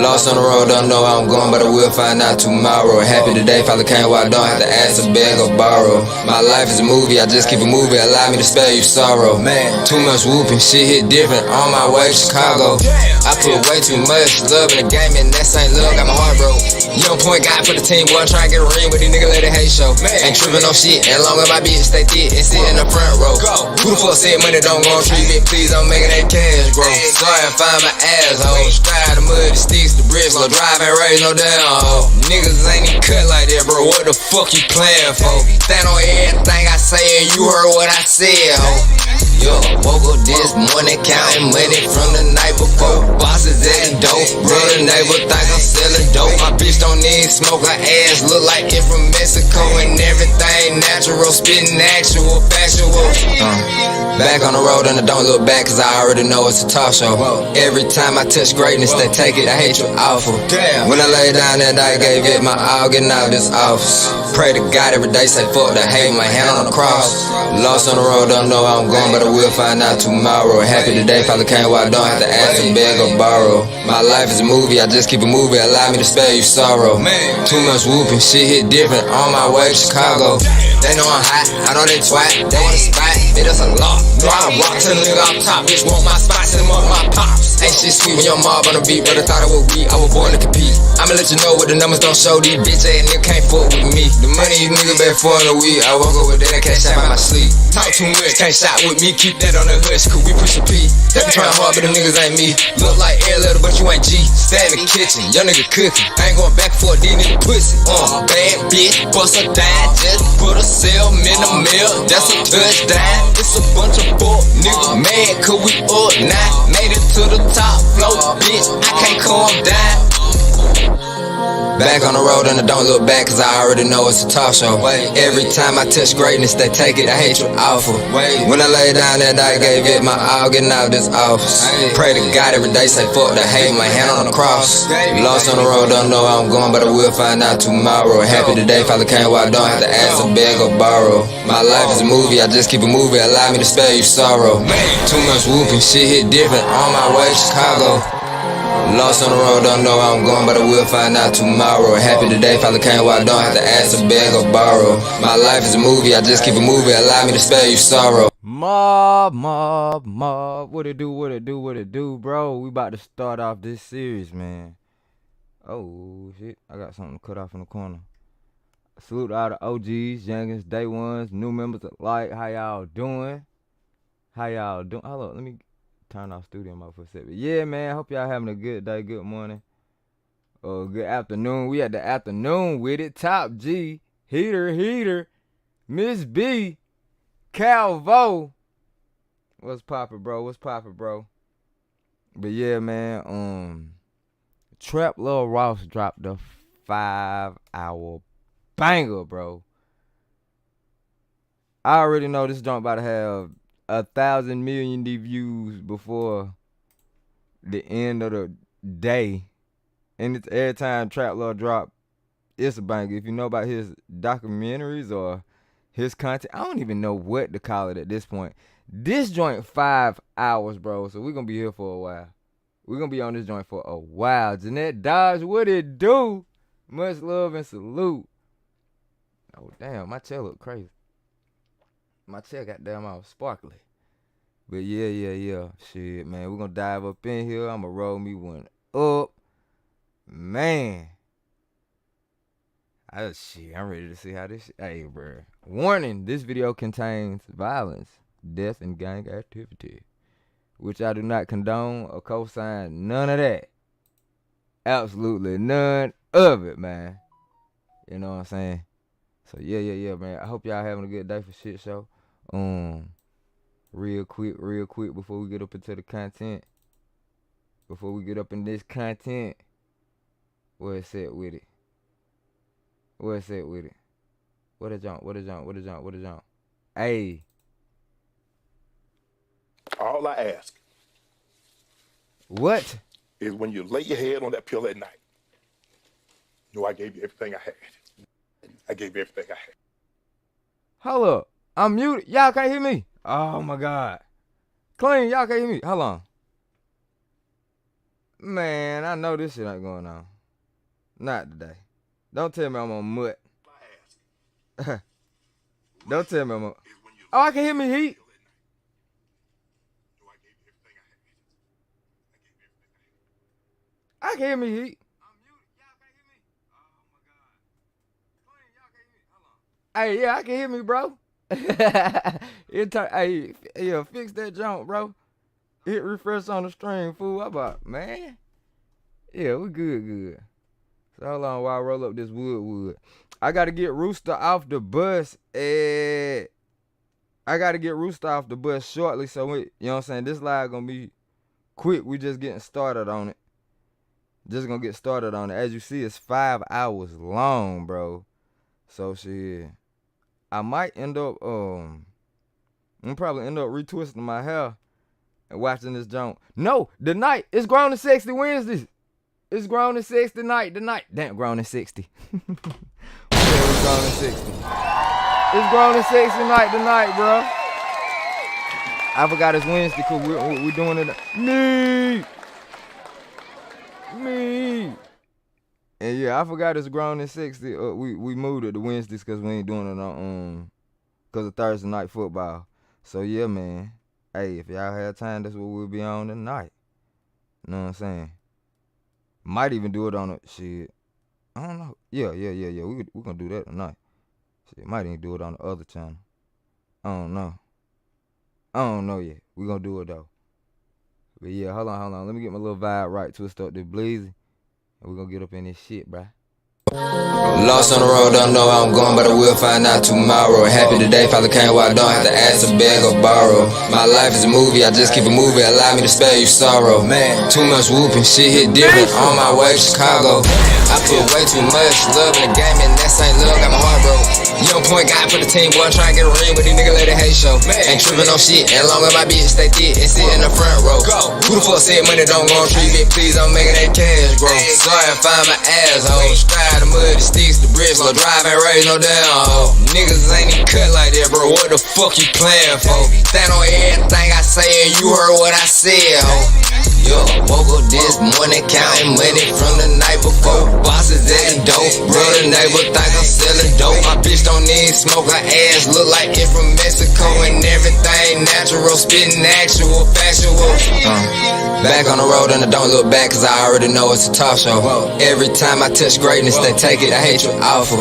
Lost on the road, don't know how I'm going, but I will find out tomorrow. Happy today, Father came while I don't have to ask or beg or borrow. My life is a movie, I just keep it moving, allow me to spare you sorrow. Man, too much whooping, shit hit different, on my way to Chicago. I put way too much love in the game, and that same love got my heart broke. Young point guy for the team, boy, I'm trying to get a ring with these niggas let it hate show. Ain't tripping on shit, as long as my bitch stay thick and sit in the front row. Who the fuck said money don't go on tree, bitch, please, I'm making that cash grow. Sorry, I find my asshole. Stride the mud, the sticks, the bricks, no drive and raise no damn hoe. Niggas ain't even cut like that, bro, what the fuck you playing for? Stand on everything I say and you heard what I said, ho. Yo, woke up this morning counting money from the night before. Bosses at the dope, brother neighbor think I'm selling dope. My bitch don't need smoke, her ass look like it from Mexico. And everything natural, spitting actual, factual. Back on the road and I don't look back, cause I already know it's a talk show. Every time I touch greatness, they take it, I hate you awful. When I lay down that I gave it my all, getting out of this office. Pray to God every day, say fuck the hate, my hand on the cross. Lost on the road, don't know how I'm going, but I will find out tomorrow. Happy today, Father came while I don't have to ask or beg or borrow. My life is a movie, I just keep it moving, allow me to spare you sorrow. Too much whooping, shit hit different, on my way to Chicago. They know I'm hot, I know they twat, they want a spot, it is a lot. Know I rock to the nigga off top, bitch want my spot, send them up my pops. Ain't shit sweet when your mob on the beat, but I thought it was weak, I was born to compete. I'ma let you know what the numbers don't show, these bitch ass niggas can't fuck with me. The money these niggas been for in a week, I woke up with that and CASHAPP out my sleep. Talk too much, can't shot with me, keep that on the hush, cause we push a P. They be trying hard, but them niggas ain't me. Look like air letter, but you ain't G. Stay in the kitchen, young nigga cooking. I ain't going back for these niggas pussy. Bad bitch, bust a dime, just put a cell in the mail, that's a touchdown. It's a bunch of fuck niggas mad, cause we up now. Made it to the top floor, bitch, I can't calm down. Back on the road and I don't look back, cause I already know it's a talk show. Every time I touch greatness, they take it, I hate you awful. When I lay down that I gave it my all, getting out of this office. Pray to God every day, say fuck the hate, my hand on the cross. Lost on the road, don't know how I'm going, but I will find out tomorrow. Happy today, Father came while I don't have to ask or beg or borrow. My life is a movie, I just keep it moving, allow me to spare you sorrow. Too much whooping, shit hit different, on my way to Chicago. Lost on the road, don't know how I'm going, but I will find out tomorrow. Happy today, Father came while I don't have to ask or beg or borrow. My life is a movie, I just keep it moving, allow me to spare you sorrow. Mob, what it do, bro? We about to start off this series, man. Oh, shit, I got something to cut off in the corner. Salute to all the OGs, youngins, day ones, new members alike. How y'all doing? Hold up, let me turn off studio mode for a second. Yeah, man, hope y'all having a good day, good morning, or good afternoon. We at the afternoon with it. Top G, Heater, Miss B, Calvo. What's poppin', bro? But yeah, man, Trap Lil Ross dropped a 5-hour banger, bro. I already know this joint about to have 1,000 million views before the end of the day, and it's every time Trap Lord drop, it's a banger. If you know about his documentaries or his content, I don't even know what to call it at this point. This joint 5 hours, bro. So we're gonna be here for a while. We're gonna be on this joint for a while. Jeanette Dodge, what it do? Much love and salute. Oh damn, my chair look crazy. My chair got damn all sparkly. But yeah. Shit, man. We're gonna dive up in here. I'ma roll me one up. Man. I'm ready to see how this shit. Hey, bro. Warning, this video contains violence, death, and gang activity, which I do not condone or co-sign. None of that. Absolutely none of it, man. You know what I'm saying? So yeah, man. I hope y'all having a good day for shit show. Real quick, before we get up into the content. Before we get up in this content, where's it with it? What a jump. Hey. All I ask. What? Is when you lay your head on that pillow at night, know I gave you everything I had. Hold up. I'm muted. Y'all can't hear me. Oh my God. Clean, y'all can't hear me. Hold on. Man, I know this shit ain't going on. Not today. Don't tell me I'm on mutt. Don't tell me I'm on. Oh, I can hear me heat. I can hear me heat. Hey, yeah, I can hear me, bro. Hey, yeah, fix that jump, bro. Hit refresh on the stream, fool. How about, man? Yeah, we good. So hold on while I roll up this wood. I gotta get Rooster off the bus. I gotta get Rooster off the bus shortly. So we, you know what I'm saying? This live gonna be quick. We just getting started on it. Just gonna get started on it. As you see, it's 5 hours long, bro. So shit, I might end up I'm probably end up retwisting my hair and watching this jump. No, the night it's Grown and Sexy Wednesdays. It's Grown and Sexy night tonight. Damn, Grown and 60. It's Grown and 60. It's Grown and Sexy night tonight, bro. I forgot it's Wednesday because we doing it. Me. And yeah, I forgot it's Grown and 60. We moved it to Wednesdays because we ain't doing it on because of Thursday night football. So yeah, man. Hey, if y'all have time, that's what we'll be on tonight. You know what I'm saying? Might even do it on a shit. I don't know. Yeah. We gonna do that tonight. Shit, might even do it on the other channel. I don't know yet. We gonna do it though. But yeah, hold on. Let me get my little vibe right. Twist up the bleezy. And we gonna get up in this shit, bruh. Lost on the road, don't know how I'm going, but I will find out tomorrow. Happy today, Father came where I don't have to ask or beg or borrow. My life is a movie, I just keep it moving, allow me to spare you sorrow. Man, too much whooping, shit hit different, on my way to Chicago. I put way too much love in the game, and that ain't love, got my heart broke. Young point guy for the team, boy, I'm trying to get a ring, but these niggas let it hate show. Ain't tripping on shit, as long as my bitch stay thick and sit in the front row. Who the fuck said money don't go on treat it, please, I'm making that cash grow. Sorry, I find my asshole, stride the mud, the sticks, the bricks, low drive ain't raise no damn hoe. Niggas ain't even cut like that, bro, what the fuck you playing for? Stand on everything I say and you heard what I said, ho. Yo, woke up this morning counting money from the night before. Bosses at the dope, brother neighbor think I'm selling dope. My bitch don't need smoke, her ass look like it from Mexico and everything natural, spitting actual, factual. Back on the road and I don't look back cause I already know it's a talk show. Every time I touch greatness they take it, I hate you awful.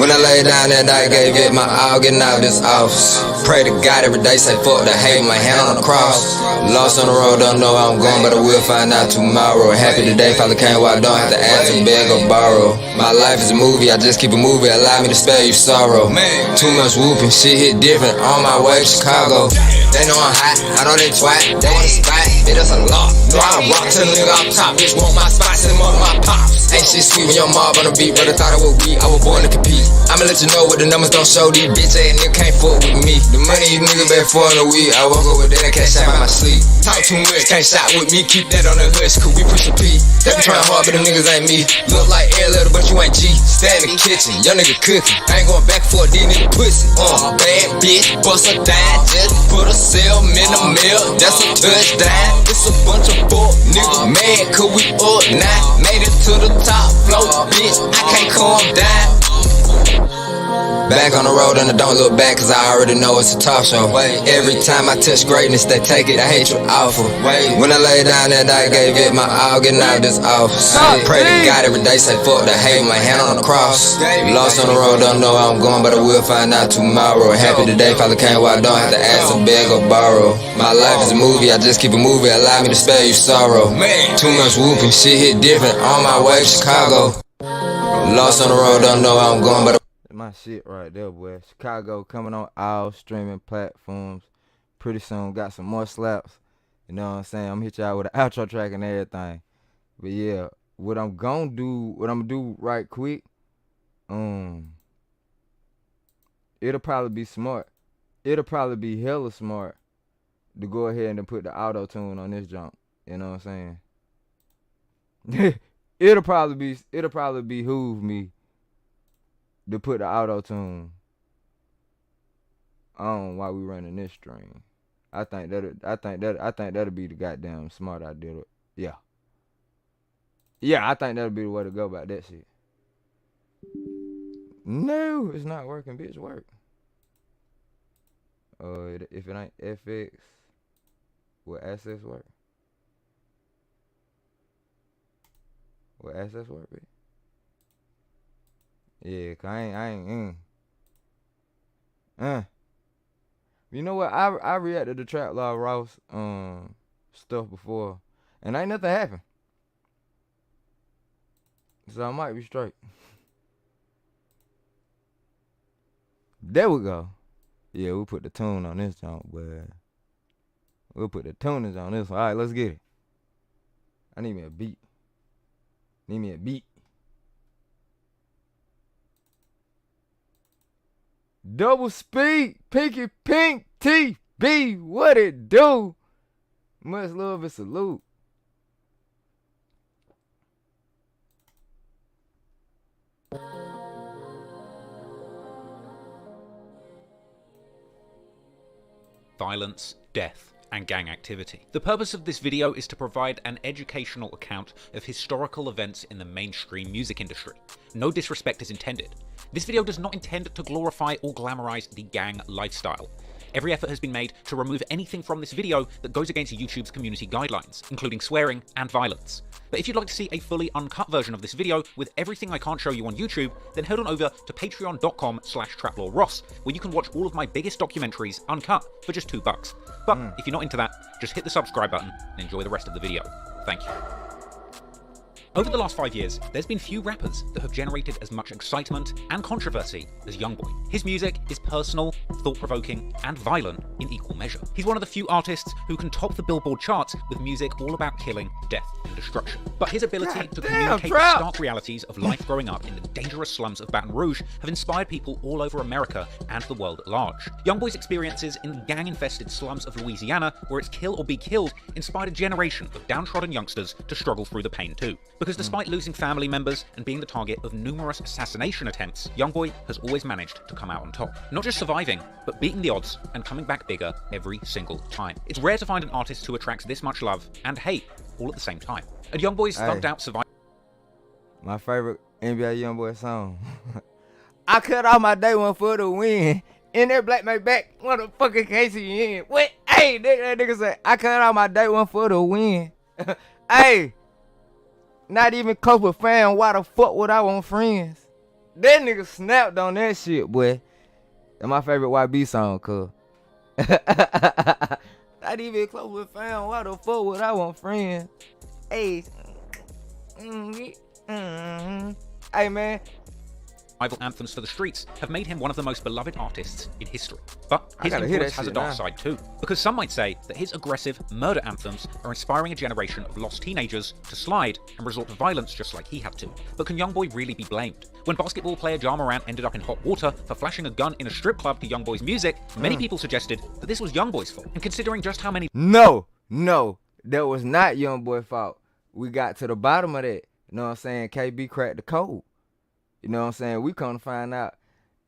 When I lay down that night, gave it my all, getting out of this office. Pray to God every day, say fuck the hate, my hand on the cross. Lost on the road, don't know how I'm going, but I will find out tomorrow. Happy today, Father came where I don't have to ask or beg or borrow. My life is a movie, I just keep it moving, allow me to spare you sorrow. Too much whooping, shit hit different, on my way to Chicago. They know I'm hot, I know they twat, they want a spot, it is a lot. No, I rock to the nigga off top, bitch want my spot, send them up my pops. Ain't shit sweet when your mob on the beat, brother thought I was weak, I was born to compete. I'ma let you know what the numbers don't show, these bitch ass niggas can't fuck with me. The money these niggas been for in a week, I woke up with that and CASHAPP out my sleep. Talk too much, can't shot with me, keep that on the hush, cause we push a P. They be trying hard, but them niggas ain't me. Look like air letter, but you ain't G. Stand in the kitchen, young nigga cooking. I ain't going back for these niggas pussy. Bad bitch, bust a dime, just put a cell in the mail, that's a touchdown. It's a bunch of fuck niggas mad, cause we up now. Made it to the top floor, bitch, I can't calm down. Back on the road and I don't look back cause I already know it's a talk show. Every time I touch greatness they take it, I hate you awful. When I lay down that night, gave it my all, getting out of this office. Pray to God every day, say fuck the hate, my hand on the cross. Lost on the road, don't know how I'm going, but I will find out tomorrow. Happy today, Father came where I don't have to ask or beg or borrow. My life is a movie, I just keep it moving, allow me to spare you sorrow. Too much whooping, shit hit different, on my way to Chicago. Lost on the road, don't know how I'm going, but my shit right there, boy. Chicago coming on all streaming platforms. Pretty soon got some more slaps. You know what I'm saying? I'm gonna hit y'all with an outro track and everything. But yeah, what I'm gonna do right quick, it'll probably be smart. It'll probably be hella smart to go ahead and put the auto tune on this jump. You know what I'm saying? it'll probably behoove me to put the auto tune on while we running this stream. I think that'll be the goddamn smart idea. Yeah. Yeah, I think that'll be the way to go about that shit. No, it's not working, bitch. Work. If it ain't FX, will Access work? Will Access work, bitch? Yeah, 'cause I ain't. You know what? I reacted to Trap Law Ross stuff before, and ain't nothing happened. So I might be straight. There we go. Yeah, we'll put the tune on this joint, but we'll put the tuners on this one. All right, let's get it. I need me a beat. Need me a beat. Double speed, Pinky Pink TB, what it do? Much love and salute. Violence, death, and gang activity. The purpose of this video is to provide an educational account of historical events in the mainstream music industry. No disrespect is intended. This video does not intend to glorify or glamorize the gang lifestyle. Every effort has been made to remove anything from this video that goes against YouTube's community guidelines, including swearing and violence. But if you'd like to see a fully uncut version of this video with everything I can't show you on YouTube, then head on over to patreon.com/traplawross, where you can watch all of my biggest documentaries uncut for just $2. But if you're not into that, just hit the subscribe button and enjoy the rest of the video. Thank you. Over the last 5 years, there's been few rappers that have generated as much excitement and controversy as Youngboy. His music is personal, thought-provoking, and violent in equal measure. He's one of the few artists who can top the Billboard charts with music all about killing, death, and destruction. But his ability to communicate the stark realities of life growing up in the dangerous slums of Baton Rouge have inspired people all over America and the world at large. Youngboy's experiences in the gang-infested slums of Louisiana, where it's kill or be killed, inspired a generation of downtrodden youngsters to struggle through the pain too. Because despite losing family members and being the target of numerous assassination attempts, Youngboy has always managed to come out on top. Not just surviving, but beating the odds and coming back bigger every single time. It's rare to find an artist who attracts this much love and hate all at the same time. And Youngboy's thugged out survival. My favorite NBA Youngboy song. I cut off my day one for the win. In that black my back, what the fucking case you in? What? Hey, that nigga said, I cut off my day one for the win. Hey. Not even close with fam, why the fuck would I want friends? That nigga snapped on that shit, boy. That's my favorite YB song, cuz. Not even close with fam, why the fuck would I want friends? Hey. Hey, man. Anthems for the streets have made him one of the most beloved artists in history. But his influence has a dark side too, because some might say that his aggressive murder anthems are inspiring a generation of lost teenagers to slide and resort to violence just like he had to. But can Youngboy really be blamed? When basketball player Ja Morant ended up in hot water for flashing a gun in a strip club to Youngboy's music, many people suggested that this was Youngboy's fault. And considering just how many— No, that was not Youngboy's fault. We got to the bottom of that. You know what I'm saying? KB cracked the code. You know what I'm saying? We come to find out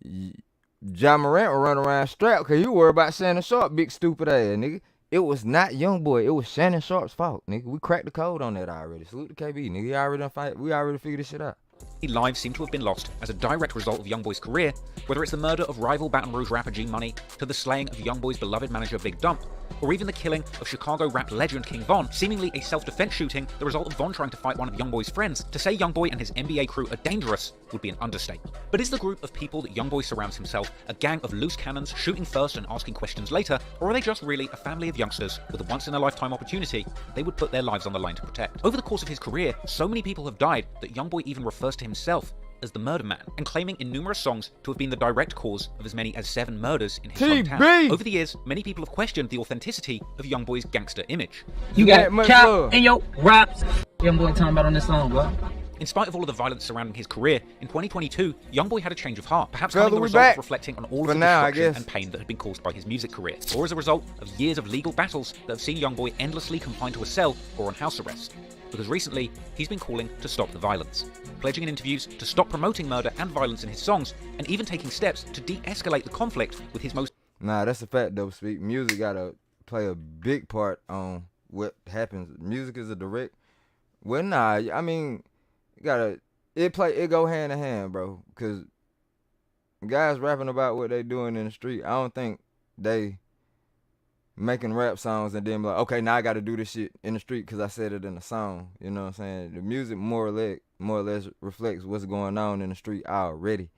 Ja Morant will run around strapped because you worry about Shannon Sharp, big stupid ass, nigga. It was not Youngboy. It was Shannon Sharp's fault, nigga. We cracked the code on that already. Salute to KB, nigga. We already figured this shit out. Lives seem to have been lost as a direct result of Youngboy's career, whether it's the murder of rival Baton Rouge rapper G Money, to the slaying of Youngboy's beloved manager Big Dump, or even the killing of Chicago rap legend King Von, seemingly a self-defense shooting, the result of Von trying to fight one of Youngboy's friends. To say Youngboy and his NBA crew are dangerous would be an understatement. But is the group of people that Youngboy surrounds himself a gang of loose cannons shooting first and asking questions later, or are they just really a family of youngsters with a once-in-a-lifetime opportunity they would put their lives on the line to protect? Over the course of his career, so many people have died that Youngboy even refers to himself as the Murder Man, and claiming in numerous songs to have been the direct cause of as many as 7 murders in his hometown. Over the years, many people have questioned the authenticity of Youngboy's gangster image. You got Cap in your raps. Youngboy talking about on this song, bro. In spite of all of the violence surrounding his career, in 2022, Youngboy had a change of heart, perhaps coming the result of reflecting on all of the destruction and pain that had been caused by his music career, or as a result of years of legal battles that have seen Youngboy endlessly confined to a cell or on house arrest. Because recently, he's been calling to stop the violence, pledging in interviews to stop promoting murder and violence in his songs, and even taking steps to de-escalate the conflict with his most— Nah, that's a fact, though, Speak. Music gotta play a big part on what happens. Music is a direct Well, nah, I mean, it go hand in hand, bro. Cause guys rapping about what they doing in the street, I don't think they making rap songs and then be like, okay, now I got to do this shit in the street because I said it in the song. You know what I'm saying? The music more or less reflects what's going on in the street already.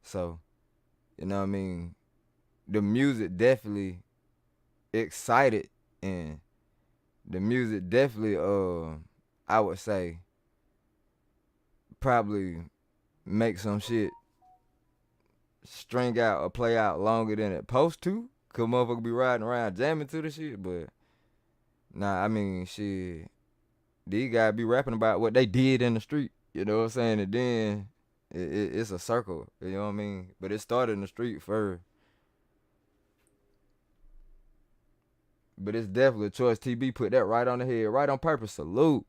So, you know what I mean? The music definitely excited, and the music definitely, I would say, probably make some shit string out or play out longer than it supposed to. Cause motherfucker be riding around jamming to the shit, but nah, I mean, shit, these guys be rapping about what they did in the street, you know what I'm saying? And then it's a circle, you know what I mean? But it started in the street first. But it's definitely Choice TB put that right on the head, right on purpose. Salute.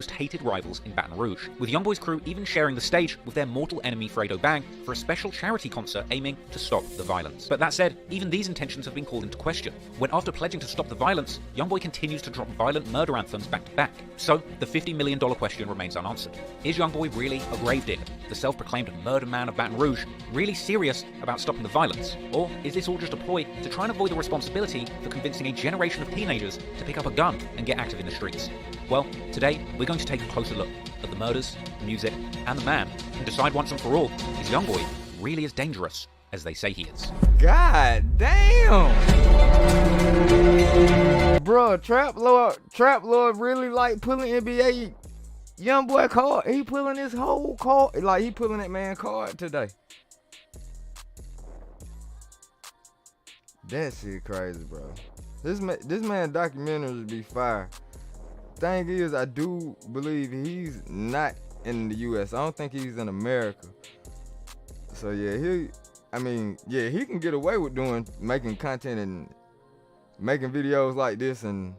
Most hated rivals in Baton Rouge, with Youngboy's crew even sharing the stage with their mortal enemy Fredo Bang for a special charity concert aiming to stop the violence. But that said, even these intentions have been called into question, when after pledging to stop the violence, Youngboy continues to drop violent murder anthems back to back. So, the $50 million question remains unanswered. Is Youngboy really a gravedigger, the self-proclaimed murder man of Baton Rouge, really serious about stopping the violence? Or is this all just a ploy to try and avoid the responsibility for convincing a generation of teenagers to pick up a gun and get active in the streets? Well, today, we're going to take a closer look at the murders, the music, and the man, and decide once and for all, is Youngboy really as dangerous as they say he is? God damn! Bruh, Trap Lord really like pulling NBA Youngboy card. He pulling his whole card, like he pulling that man card today. That shit crazy, bro. This man documentaries be fire. Thing is, I do believe he's not in the U.S. I don't think he's in America. So yeah, he can get away with making content and making videos like this, and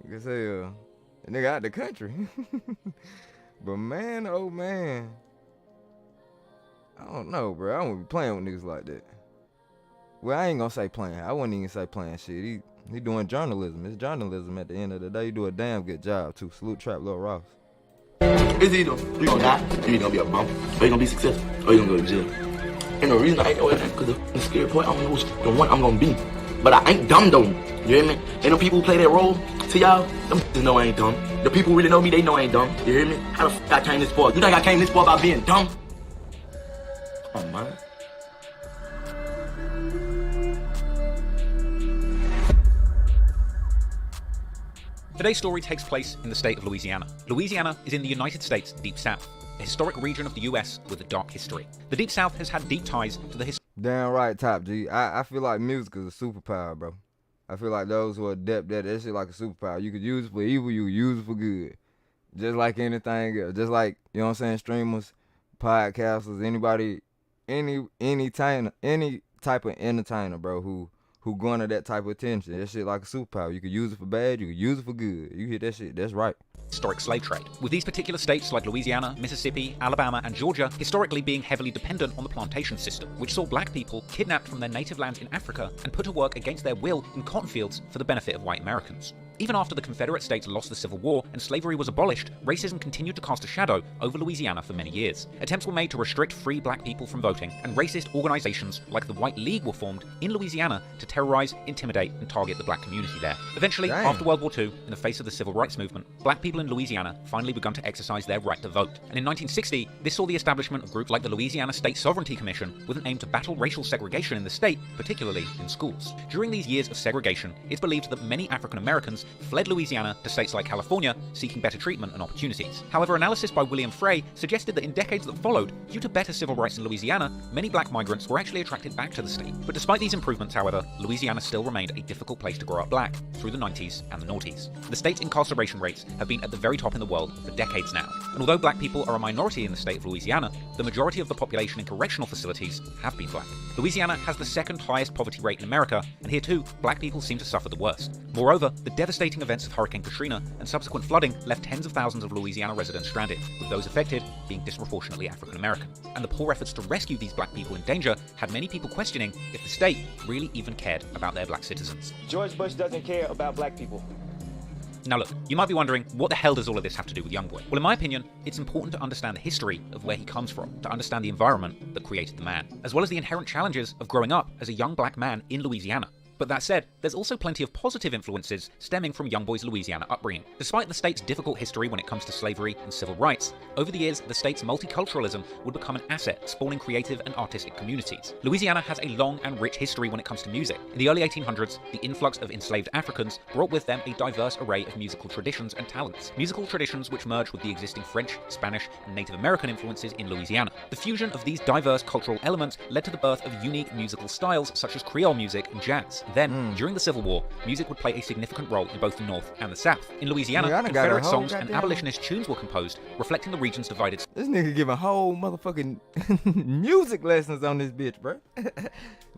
you can say a nigga out the country. But man, oh man, I don't know, bro. I don't be playing with niggas like that. Well, I ain't gonna say playing. I wouldn't even say playing shit. He doing journalism. It's journalism at the end of the day. You do a damn good job too. Salute Trap Lil Ross. It's either you gonna die, or you gonna be a bum, or you gonna be successful, or you gonna go to jail. And the reason I ain't know that, because the scary part, I don't know the one I'm gonna be. But I ain't dumb though. You hear me? And the people who play that role, to y'all, them just know I ain't dumb. The people who really know me, they know I ain't dumb. You hear me? How the f I came this far? You think I came this far by being dumb? Oh man. Today's story takes place in the state of Louisiana. Louisiana is in the United States Deep South, a historic region of the US with a dark history. The Deep South has had deep ties to the Damn right, Top G. I feel like music is a superpower, bro. I feel like those who are adept at that shit like a superpower. You could use it for evil, you could use it for good. Just like anything else. Just like, you know what I'm saying, streamers, podcasters, anybody, any type of entertainer, bro, who garner that type of attention. That shit like a superpower. You could use it for bad, you could use it for good. You hit that shit, that's right. Historic slave trade, with these particular states like Louisiana, Mississippi, Alabama, and Georgia historically being heavily dependent on the plantation system, which saw black people kidnapped from their native lands in Africa and put to work against their will in cotton fields for the benefit of white Americans. Even after the Confederate States lost the Civil War and slavery was abolished, racism continued to cast a shadow over Louisiana for many years. Attempts were made to restrict free black people from voting, and racist organizations like the White League were formed in Louisiana to terrorize, intimidate, and target the black community there. Eventually, after World War II, in the face of the Civil Rights Movement, black people in Louisiana finally begun to exercise their right to vote. And in 1960, this saw the establishment of groups like the Louisiana State Sovereignty Commission with an aim to battle racial segregation in the state, particularly in schools. During these years of segregation, it's believed that many African Americans fled Louisiana to states like California, seeking better treatment and opportunities. However, analysis by William Frey suggested that in decades that followed, due to better civil rights in Louisiana, many black migrants were actually attracted back to the state. But despite these improvements, however, Louisiana still remained a difficult place to grow up black through the 90s and the noughties. The state's incarceration rates have been at the very top in the world for decades now. And although black people are a minority in the state of Louisiana, the majority of the population in correctional facilities have been black. Louisiana has the second highest poverty rate in America, and here too, black people seem to suffer the worst. Moreover, the devastating events of Hurricane Katrina and subsequent flooding left tens of thousands of Louisiana residents stranded, with those affected being disproportionately African American. And the poor efforts to rescue these black people in danger had many people questioning if the state really even cared about their black citizens. George Bush doesn't care about black people. Now look, you might be wondering, what the hell does all of this have to do with Youngboy? Well, in my opinion, it's important to understand the history of where he comes from, to understand the environment that created the man, as well as the inherent challenges of growing up as a young black man in Louisiana. But that said, there's also plenty of positive influences stemming from Youngboy's Louisiana upbringing. Despite the state's difficult history when it comes to slavery and civil rights, over the years the state's multiculturalism would become an asset, spawning creative and artistic communities. Louisiana has a long and rich history when it comes to music. In the early 1800s, the influx of enslaved Africans brought with them a diverse array of musical traditions and talents. Musical traditions which merged with the existing French, Spanish, and Native American influences in Louisiana. The fusion of these diverse cultural elements led to the birth of unique musical styles such as Creole music and jazz. Then, during the Civil War, music would play a significant role in both the North and the South. In Louisiana, Confederate songs and abolitionist tunes were composed, reflecting the region's divided... This nigga giving whole motherfucking music lessons on this bitch, bro.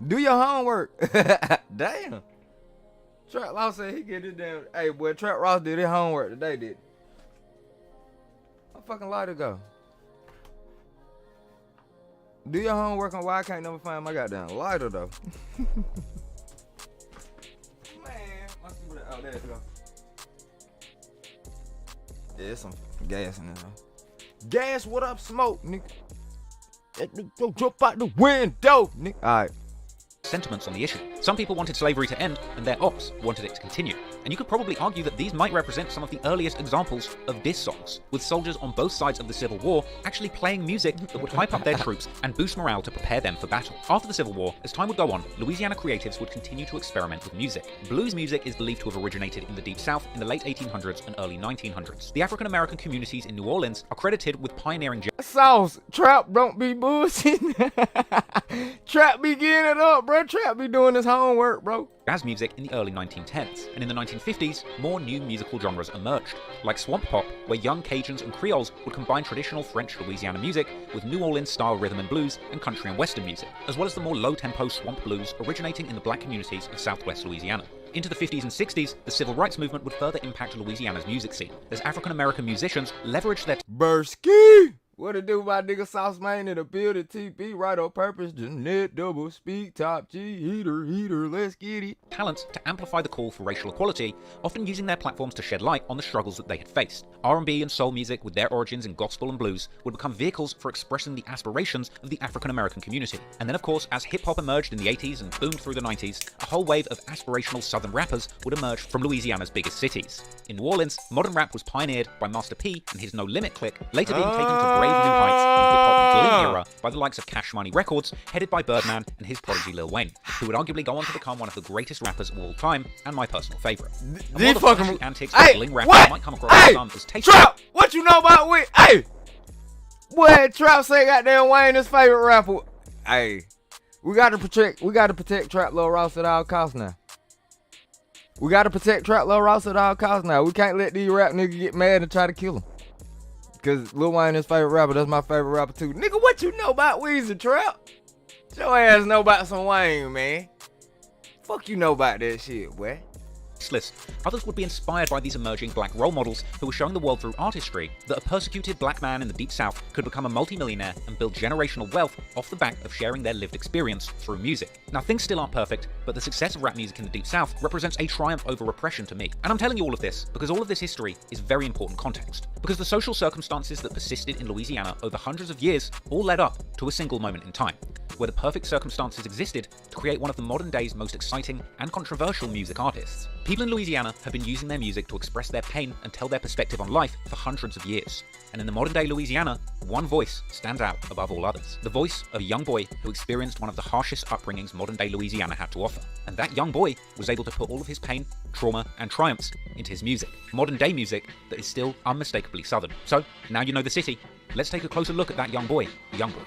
Do your homework. Damn. Trap Ross said he get it down. Hey, boy, Trap Ross did his homework today, did. How fucking lighter go? Do your homework on why I can't never find my goddamn lighter, though. Oh, there it go. Yeah, there's some gas in there. Gas, what up, smoke, nigga? That nigga go jump out the window, nigga. Alright. Sentiments on the issue. Some people wanted slavery to end, and their ops wanted it to continue. And you could probably argue that these might represent some of the earliest examples of diss songs, with soldiers on both sides of the Civil War actually playing music that would hype up their troops and boost morale to prepare them for battle. After the Civil War, as time would go on, Louisiana creatives would continue to experiment with music. Blues music is believed to have originated in the Deep South in the late 1800s and early 1900s. The African American communities in New Orleans are credited with pioneering Sauce, Trap don't be bullshitting. Trap be getting it up, bro. Trap be doing his homework, bro. jazz music in the early 1910s, and in the 1950s, more new musical genres emerged, like swamp pop, where young Cajuns and Creoles would combine traditional French Louisiana music with New Orleans-style rhythm and blues and country and western music, as well as the more low-tempo swamp blues originating in the black communities of southwest Louisiana. Into the 50s and 60s, the civil rights movement would further impact Louisiana's music scene, as African-American musicians leveraged their Bursky! What it do, my nigga Sauce Man in the building, TP, right on purpose, Jeanette, double speak, top G, heater, let's get it. talents to amplify the call for racial equality, often using their platforms to shed light on the struggles that they had faced. R&B and soul music, with their origins in gospel and blues, would become vehicles for expressing the aspirations of the African-American community. And then of course, as hip-hop emerged in the 80s and boomed through the 90s, a whole wave of aspirational southern rappers would emerge from Louisiana's biggest cities. In New Orleans, modern rap was pioneered by Master P and his No Limit clique, later being taken to brave new heights in hip-hop and bling era by the likes of Cash Money Records, headed by Birdman and his prodigy Lil Wayne, who would arguably go on to become one of the greatest rappers of all time and my personal favourite. These fucking antics of bling rappers might come across some as tasteful. Trap, what you know about Wayne? Hey, boy, Trap say goddamn Wayne his favorite rapper. Hey, we gotta protect Trap Lil Ross at all costs now. We gotta protect Trap Lil Ross at all costs now. We can't let these rap niggas get mad and try to kill him. Cause Lil Wayne his favorite rapper, that's my favorite rapper too. Nigga, what you know about Weezy, Trap? Your ass know about some Wayne, man. Fuck you know about that shit, boy. List. Others would be inspired by these emerging black role models who were showing the world through artistry that a persecuted black man in the Deep South could become a multi-millionaire and build generational wealth off the back of sharing their lived experience through music. Now, things still aren't perfect, but the success of rap music in the Deep South represents a triumph over repression to me. And I'm telling you all of this because all of this history is very important context. Because the social circumstances that persisted in Louisiana over hundreds of years all led up to a single moment in time, where the perfect circumstances existed to create one of the modern day's most exciting and controversial music artists. People in Louisiana have been using their music to express their pain and tell their perspective on life for hundreds of years. And in the modern day Louisiana, one voice stands out above all others. The voice of a young boy who experienced one of the harshest upbringings modern day Louisiana had to offer. And that young boy was able to put all of his pain, trauma, and triumphs into his music. Modern day music that is still unmistakably Southern. So, now you know the city, let's take a closer look at that young boy, Youngboy.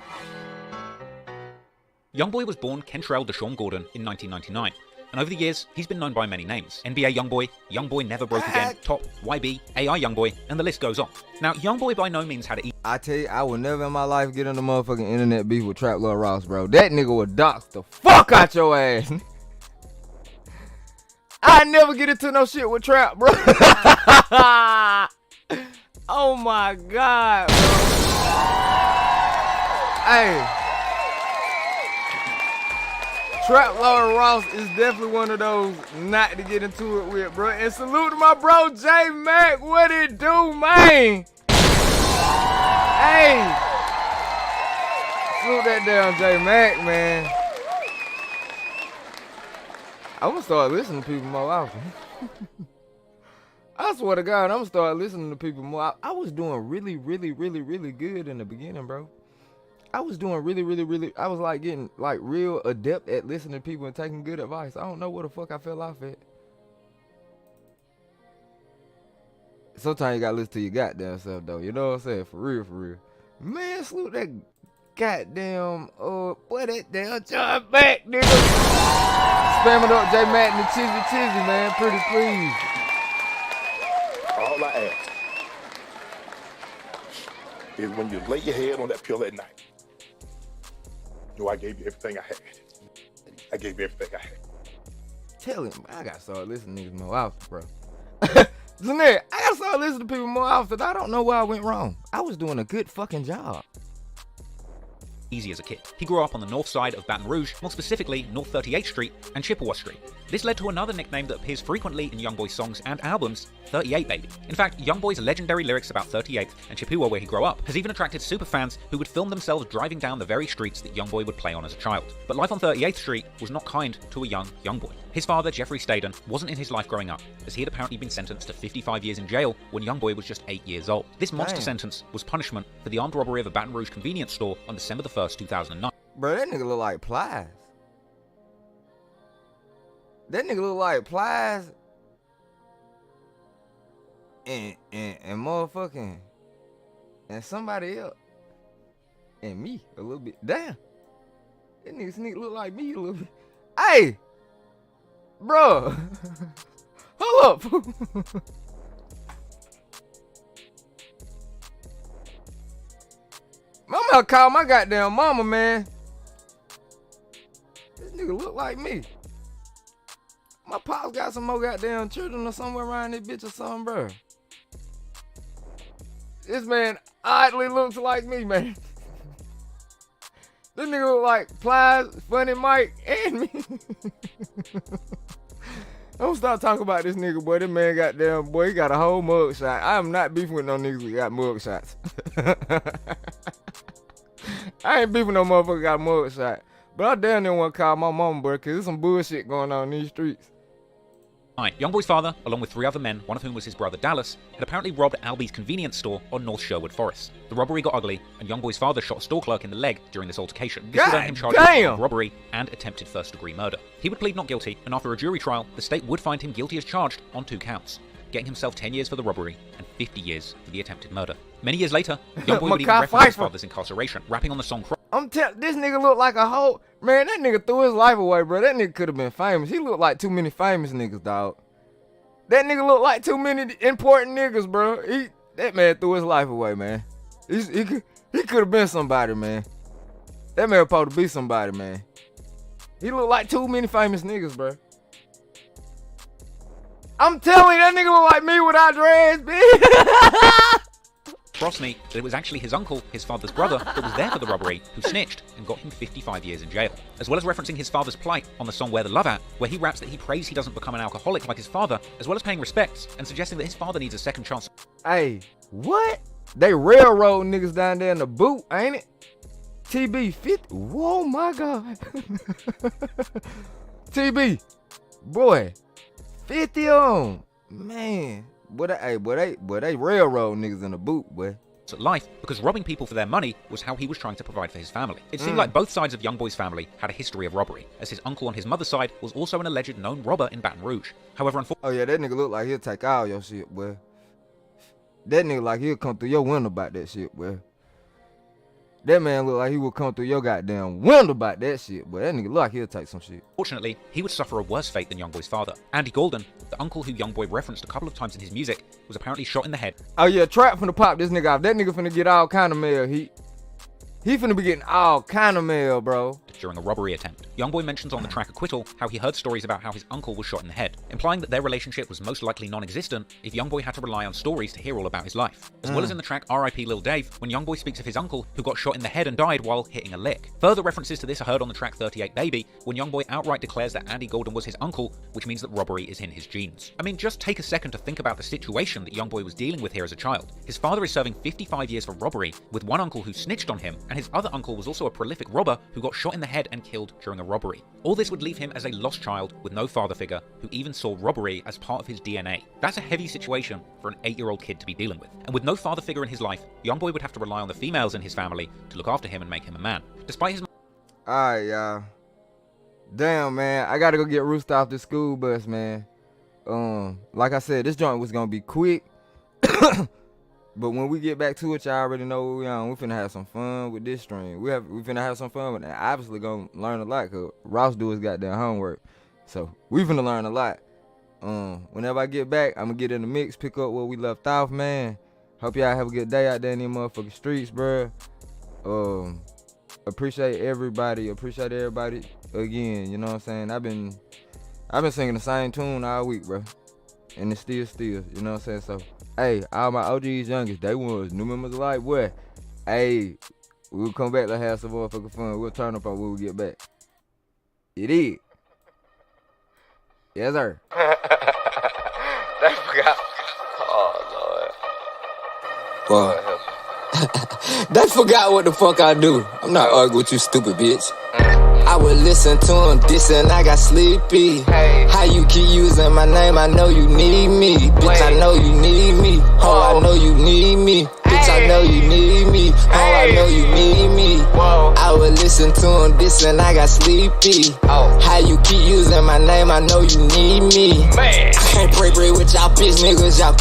Youngboy was born Kentrell Deshaun Gordon in 1999, and over the years, he's been known by many names. NBA Youngboy, Youngboy Never Broke Again, Top, YB, AI Youngboy, and the list goes on. Now, Youngboy by no means had it easy. I tell you, I will never in my life get on the motherfucking internet beef with Trap Lil Ross, bro. That nigga would dox the fuck out your ass. I never get into no shit with Trap, bro. Oh my God, bro. Hey. Trap Lord Ross is definitely one of those not to get into it with, bro. And salute to my bro J Mac. What it do, man? Hey, salute that damn J Mac, man. I'm gonna start listening to people more often. I swear to God, I'm gonna start listening to people more. I was doing really good in the beginning, bro. I was doing really. I was like getting like real adept at listening to people and taking good advice. I don't know where the fuck I fell off at. Sometimes you gotta listen to your goddamn self though. You know what I'm saying? For real. Man, salute that goddamn boy, that damn John back, nigga. Spamming up J Matt and the Chizzy, man. Pretty please. All I ask is when you lay your head on that pill at night, I gave you everything I had. I gave you everything I had. Tell him, I gotta start listening to niggas more often, bro. Lynette, I gotta start listening to people more often. I don't know where I went wrong. I was doing a good fucking job. Easy as a kid. He grew up on the north side of Baton Rouge, more specifically North 38th Street and Chippewa Street. This led to another nickname that appears frequently in Youngboy's songs and albums, 38 Baby. In fact, Youngboy's legendary lyrics about 38th and Chippewa where he grew up has even attracted superfans who would film themselves driving down the very streets that Youngboy would play on as a child. But life on 38th Street was not kind to a young Youngboy. His father, Jeffrey Staden, wasn't in his life growing up, as he had apparently been sentenced to 55 years in jail when Youngboy was just 8 years old. This monster sentence was punishment for the armed robbery of a Baton Rouge convenience store on December the 1st, 2009. Bro, that nigga look like Plies. That nigga look like Plies and motherfucking and somebody else and me a little bit. Damn, that nigga sneak look like me a little bit. Hey, bro, hold up. I'm gonna call my goddamn mama, man. This nigga look like me. My pops got some more goddamn children or somewhere around this bitch or something, bro. This man oddly looks like me, man. This nigga look like Plies, Funny Mike, and me. Don't stop talking about this nigga, boy. This man goddamn, boy, he got a whole mug shot. I am not beefing with no niggas that got mug shots. I ain't beefing no motherfucker got a mug shot. But I damn near want to call my mama, bro, because there's some bullshit going on in these streets. Youngboy's father, along with 3 other men, one of whom was his brother Dallas, had apparently robbed Albie's convenience store on North Sherwood Forest. The robbery got ugly, and Youngboy's father shot a store clerk in the leg during this altercation. This would earn him charges of robbery and attempted first-degree murder. He would plead not guilty, and after a jury trial, the state would find him guilty as charged on 2 counts, getting himself 10 years for the robbery and 50 years for the attempted murder. Many years later, Youngboy would even reference his father's incarceration, rapping on the song this nigga look like a whole... Man, that nigga threw his life away, bro. That nigga could have been famous. He looked like too many famous niggas, dog. That nigga look like too many important niggas, bro. That man threw his life away, man. He could have been somebody, man. That man supposed to be somebody, man. He look like too many famous niggas, bro. I'm telling you, that nigga look like me without dreads, bitch. Frosney that it was actually his uncle, his father's brother, that was there for the robbery, who snitched and got him 55 years in jail. As well as referencing his father's plight on the song Where the Love At, where he raps that he prays he doesn't become an alcoholic like his father, as well as paying respects and suggesting that his father needs a second chance. Hey, what? They railroad niggas down there in the boot, ain't it? TB 50. Whoa, my God. TB, boy, 50 on. Man. Boy, they railroad niggas in the boot, boy. Life, because robbing people for their money was how he was trying to provide for his family. It seemed like both sides of Youngboy's family had a history of robbery, as his uncle on his mother's side was also an alleged known robber in Baton Rouge. However, oh yeah, that nigga look like he'll take all your shit, boy. That nigga like he'll come through your window about that shit, boy. That man look like he would come through your goddamn window about that shit, boy. That nigga look like he'll take some shit. Fortunately, he would suffer a worse fate than Youngboy's father. Andy Golden, the uncle who Youngboy referenced a couple of times in his music, was apparently shot in the head. Oh yeah, Trap finna pop this nigga off. That nigga finna get all kind of mail heat. He finna be getting all kind of mail, bro. During a robbery attempt. Youngboy mentions on the track Acquittal how he heard stories about how his uncle was shot in the head, implying that their relationship was most likely non-existent if Youngboy had to rely on stories to hear all about his life. As well as in the track R.I.P. Lil Dave, when Youngboy speaks of his uncle who got shot in the head and died while hitting a lick. Further references to this are heard on the track 38 Baby, when Youngboy outright declares that Andy Golden was his uncle, which means that robbery is in his genes. I mean, just take a second to think about the situation that Youngboy was dealing with here as a child. His father is serving 55 years for robbery, with one uncle who snitched on him, and his other uncle was also a prolific robber who got shot in the head and killed during a robbery. All this would leave him as a lost child with no father figure who even saw robbery as part of his DNA. That's a heavy situation for an 8-year-old kid to be dealing with. And with no father figure in his life, Youngboy would have to rely on the females in his family to look after him and make him a man. Despite his... Alright, y'all. Damn, man. I gotta go get Rooster off the school bus, man. Like I said, this joint was gonna be quick. But when we get back to it, y'all already know what we on. We finna have some fun with this stream. We finna have some fun with it. Obviously gonna learn a lot, cause Ross do his goddamn homework. So we finna learn a lot. Whenever I get back, I'm gonna get in the mix, pick up where we left off, man. Hope y'all have a good day out there in these motherfucking streets, bruh. Appreciate everybody again, you know what I'm saying? I've been singing the same tune all week, bro. And it's still, you know what I'm saying? So, hey, all my OGs youngest, they was new members of life, boy. Hey, we'll come back to have some motherfucking fun. We'll turn up on when we get back. It is. Yes, sir. They forgot. Oh, Lord. Boy. They forgot what the fuck I do. I'm not arguing with you, stupid bitch. I would listen to him dissing, I got sleepy. How you keep using my name, I know you need me. Bitch, I know you need me. Oh, I know you need me. Bitch, I know you need me. Oh, I know you need me. I would listen to him dissing, I got sleepy. How you keep using my name, I know you need me. I can't break with y'all bitch niggas, y'all